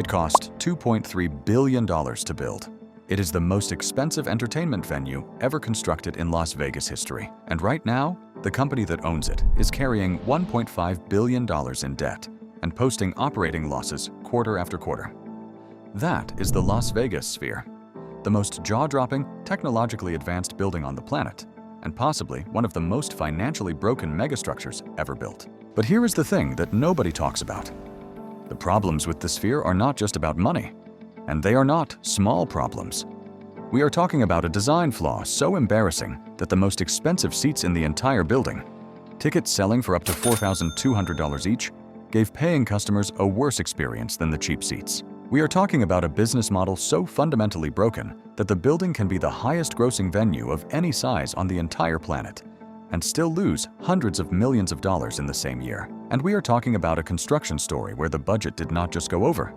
It cost $2.3 billion to build. It is the most expensive entertainment venue ever constructed in Las Vegas history. And right now, the company that owns it is carrying $1.5 billion in debt and posting operating losses quarter after quarter. That is the Las Vegas Sphere, the most jaw-dropping, technologically advanced building on the planet, and possibly one of the most financially broken megastructures ever built. But here is the thing that nobody talks about. The problems with the Sphere are not just about money, and they are not small problems. We are talking about a design flaw so embarrassing that the most expensive seats in the entire building, tickets selling for up to $4,200 each, gave paying customers a worse experience than the cheap seats. We are talking about a business model so fundamentally broken that the building can be the highest grossing venue of any size on the entire planet and still lose hundreds of millions of dollars in the same year. And we are talking about a construction story where the budget did not just go over,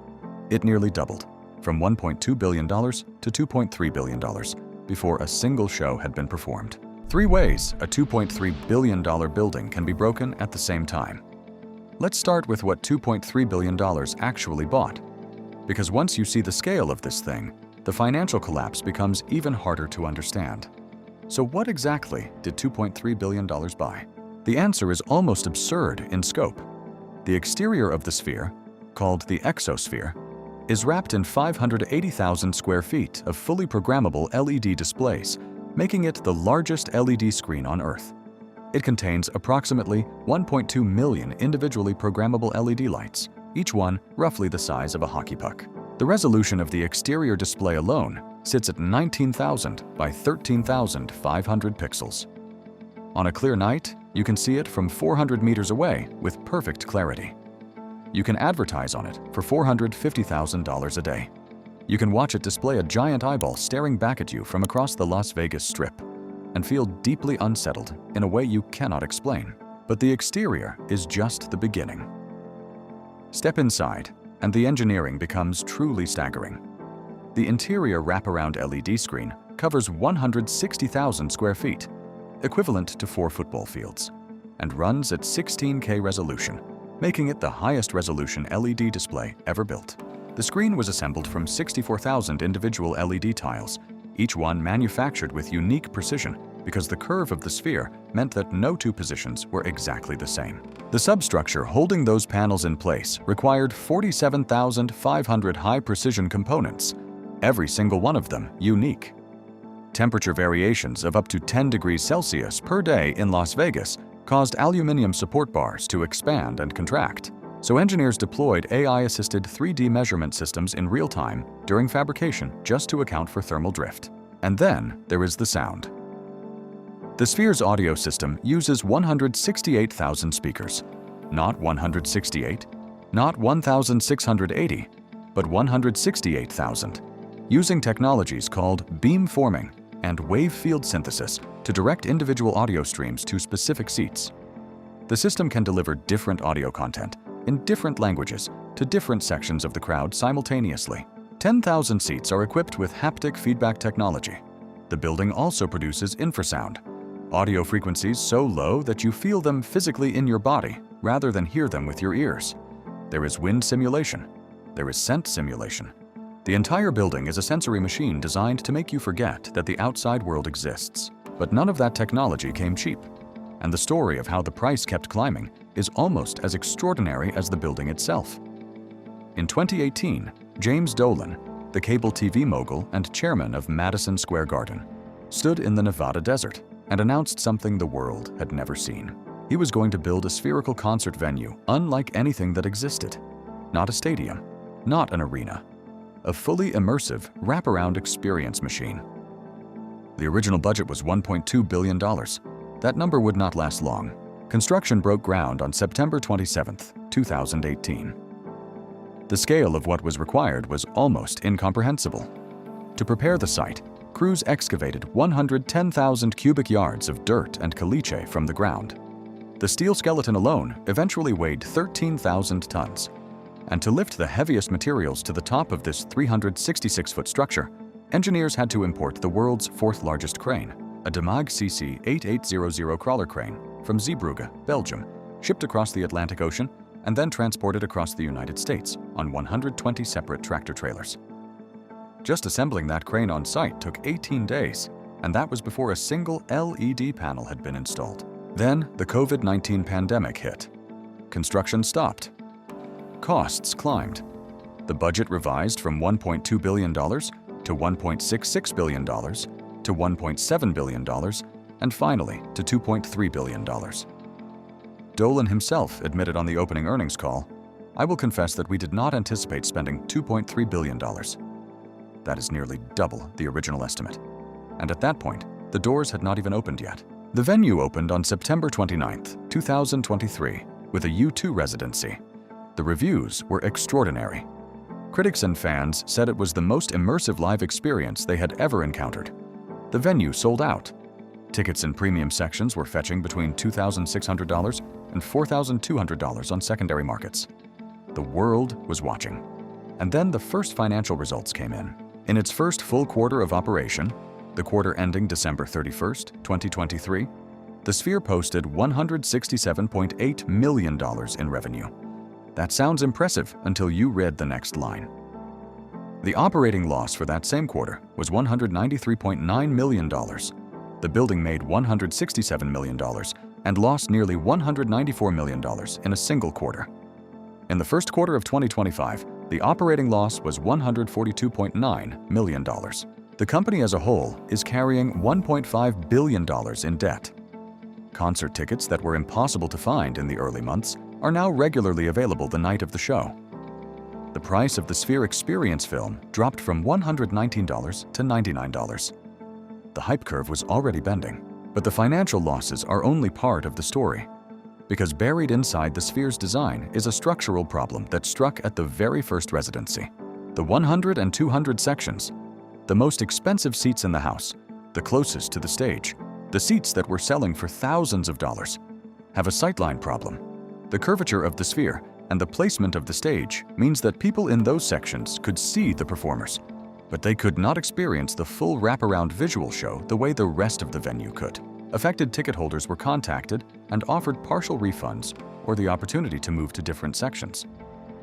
it nearly doubled, from $1.2 billion to $2.3 billion before a single show had been performed. 3 ways a $2.3 billion building can be broken at the same time. Let's start with what $2.3 billion actually bought, because once you see the scale of this thing, the financial collapse becomes even harder to understand. So what exactly did $2.3 billion buy? The answer is almost absurd in scope. The exterior of the Sphere, called the exosphere, is wrapped in 580,000 square feet of fully programmable LED displays, making it the largest LED screen on Earth. It contains approximately 1.2 million individually programmable LED lights, each one roughly the size of a hockey puck. The resolution of the exterior display alone sits at 19,000 by 13,500 pixels. On a clear night, you can see it from 400 meters away with perfect clarity. You can advertise on it for $450,000 a day. You can watch it display a giant eyeball staring back at you from across the Las Vegas Strip and feel deeply unsettled in a way you cannot explain. But the exterior is just the beginning. Step inside, and the engineering becomes truly staggering. The interior wraparound LED screen covers 160,000 square feet, equivalent to 4 football fields, and runs at 16K resolution, making it the highest resolution LED display ever built. The screen was assembled from 64,000 individual LED tiles, each one manufactured with unique precision because the curve of the Sphere meant that no 2 positions were exactly the same. The substructure holding those panels in place required 47,500 high-precision components, every single one of them unique. Temperature variations of up to 10 degrees Celsius per day in Las Vegas caused aluminum support bars to expand and contract, so engineers deployed AI-assisted 3D measurement systems in real time during fabrication just to account for thermal drift. And then there is the sound. The Sphere's audio system uses 168,000 speakers, not 168, not 1,680, but 168,000, using technologies called beamforming and wave field synthesis to direct individual audio streams to specific seats. The system can deliver different audio content in different languages to different sections of the crowd simultaneously. 10,000 seats are equipped with haptic feedback technology. The building also produces infrasound, audio frequencies so low that you feel them physically in your body rather than hear them with your ears. There is wind simulation. There is scent simulation. The entire building is a sensory machine designed to make you forget that the outside world exists. But none of that technology came cheap, and the story of how the price kept climbing is almost as extraordinary as the building itself. In 2018, James Dolan, the cable TV mogul and chairman of Madison Square Garden, stood in the Nevada desert and announced something the world had never seen. He was going to build a spherical concert venue unlike anything that existed. Not a stadium, not an arena, a fully immersive, wraparound experience machine. The original budget was $1.2 billion. That number would not last long. Construction broke ground on September 27, 2018. The scale of what was required was almost incomprehensible. To prepare the site, crews excavated 110,000 cubic yards of dirt and caliche from the ground. The steel skeleton alone eventually weighed 13,000 tons. And to lift the heaviest materials to the top of this 366-foot structure, engineers had to import the world's 4th largest crane, a Demag CC 8800 crawler crane from Zeebrugge, Belgium, shipped across the Atlantic Ocean and then transported across the United States on 120 separate tractor trailers. Just assembling that crane on site took 18 days, and that was before a single LED panel had been installed. Then the COVID-19 pandemic hit. Construction stopped. Costs climbed. The budget revised from $1.2 billion to $1.66 billion to $1.7 billion, and finally to $2.3 billion. Dolan himself admitted on the opening earnings call, "I will confess that we did not anticipate spending $2.3 billion. That is nearly double the original estimate. And at that point, the doors had not even opened yet. The venue opened on September 29, 2023, with a U2 residency. The reviews were extraordinary. Critics and fans said it was the most immersive live experience they had ever encountered. The venue sold out. Tickets in premium sections were fetching between $2,600 and $4,200 on secondary markets. The world was watching. And then the first financial results came in. In its first full quarter of operation, the quarter ending December 31, 2023, the Sphere posted $167.8 million in revenue. That sounds impressive until you read the next line. The operating loss for that same quarter was $193.9 million. The building made $167 million and lost nearly $194 million in a single quarter. In the first quarter of 2025, the operating loss was $142.9 million. The company as a whole is carrying $1.5 billion in debt. Concert tickets that were impossible to find in the early months are now regularly available the night of the show. The price of the Sphere Experience film dropped from $119 to $99. The hype curve was already bending, but the financial losses are only part of the story. Because buried inside the Sphere's design is a structural problem that struck at the very first residency. The 100 and 200 sections, the most expensive seats in the house, the closest to the stage, the seats that were selling for thousands of dollars, have a sightline problem. The curvature of the Sphere and the placement of the stage means that people in those sections could see the performers, but they could not experience the full wraparound visual show the way the rest of the venue could. Affected ticket holders were contacted and offered partial refunds or the opportunity to move to different sections.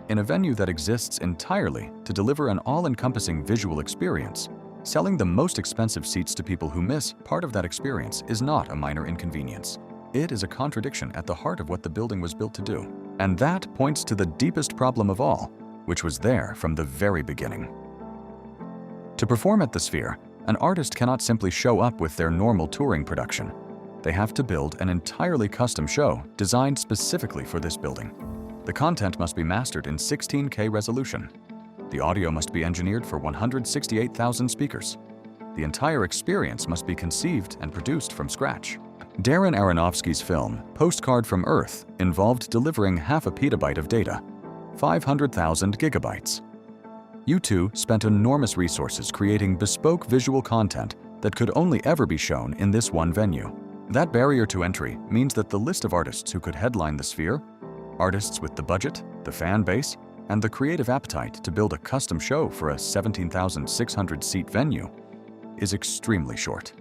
In a venue that exists entirely to deliver an all-encompassing visual experience, selling the most expensive seats to people who miss part of that experience is not a minor inconvenience. It is a contradiction at the heart of what the building was built to do. And that points to the deepest problem of all, which was there from the very beginning. To perform at the Sphere, an artist cannot simply show up with their normal touring production. They have to build an entirely custom show designed specifically for this building. The content must be mastered in 16K resolution. The audio must be engineered for 168,000 speakers. The entire experience must be conceived and produced from scratch. Darren Aronofsky's film, Postcard from Earth, involved delivering half a petabyte of data, 500,000 gigabytes. U2 spent enormous resources creating bespoke visual content that could only ever be shown in this one venue. That barrier to entry means that the list of artists who could headline the Sphere, artists with the budget, the fan base, and the creative appetite to build a custom show for a 17,600-seat venue, is extremely short.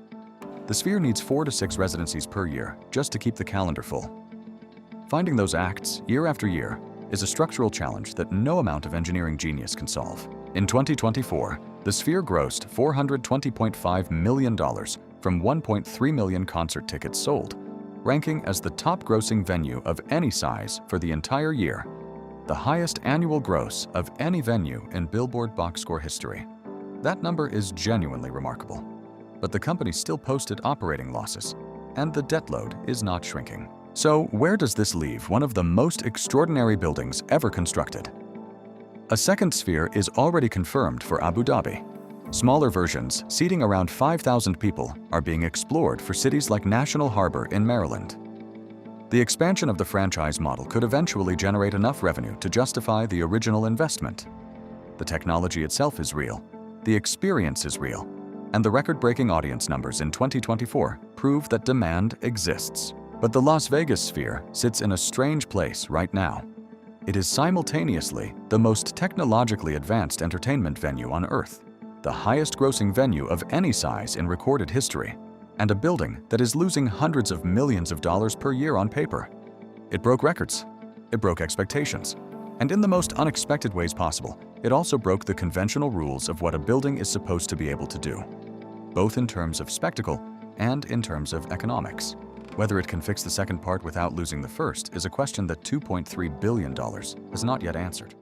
The Sphere needs 4 to 6 residencies per year just to keep the calendar full. Finding those acts year after year is a structural challenge that no amount of engineering genius can solve. In 2024, the Sphere grossed $420.5 million from 1.3 million concert tickets sold, ranking as the top-grossing venue of any size for the entire year, the highest annual gross of any venue in Billboard box score history. That number is genuinely remarkable. But the company still posted operating losses, and the debt load is not shrinking. So where does this leave one of the most extraordinary buildings ever constructed? A second Sphere is already confirmed for Abu Dhabi. Smaller versions, seating around 5,000 people, are being explored for cities like National Harbor in Maryland. The expansion of the franchise model could eventually generate enough revenue to justify the original investment. The technology itself is real, the experience is real, and the record-breaking audience numbers in 2024 prove that demand exists. But the Las Vegas Sphere sits in a strange place right now. It is simultaneously the most technologically advanced entertainment venue on Earth, the highest-grossing venue of any size in recorded history, and a building that is losing hundreds of millions of dollars per year on paper. It broke records. It broke expectations. And in the most unexpected ways possible, it also broke the conventional rules of what a building is supposed to be able to do, both in terms of spectacle and in terms of economics. Whether it can fix the second part without losing the first is a question that $2.3 billion has not yet answered.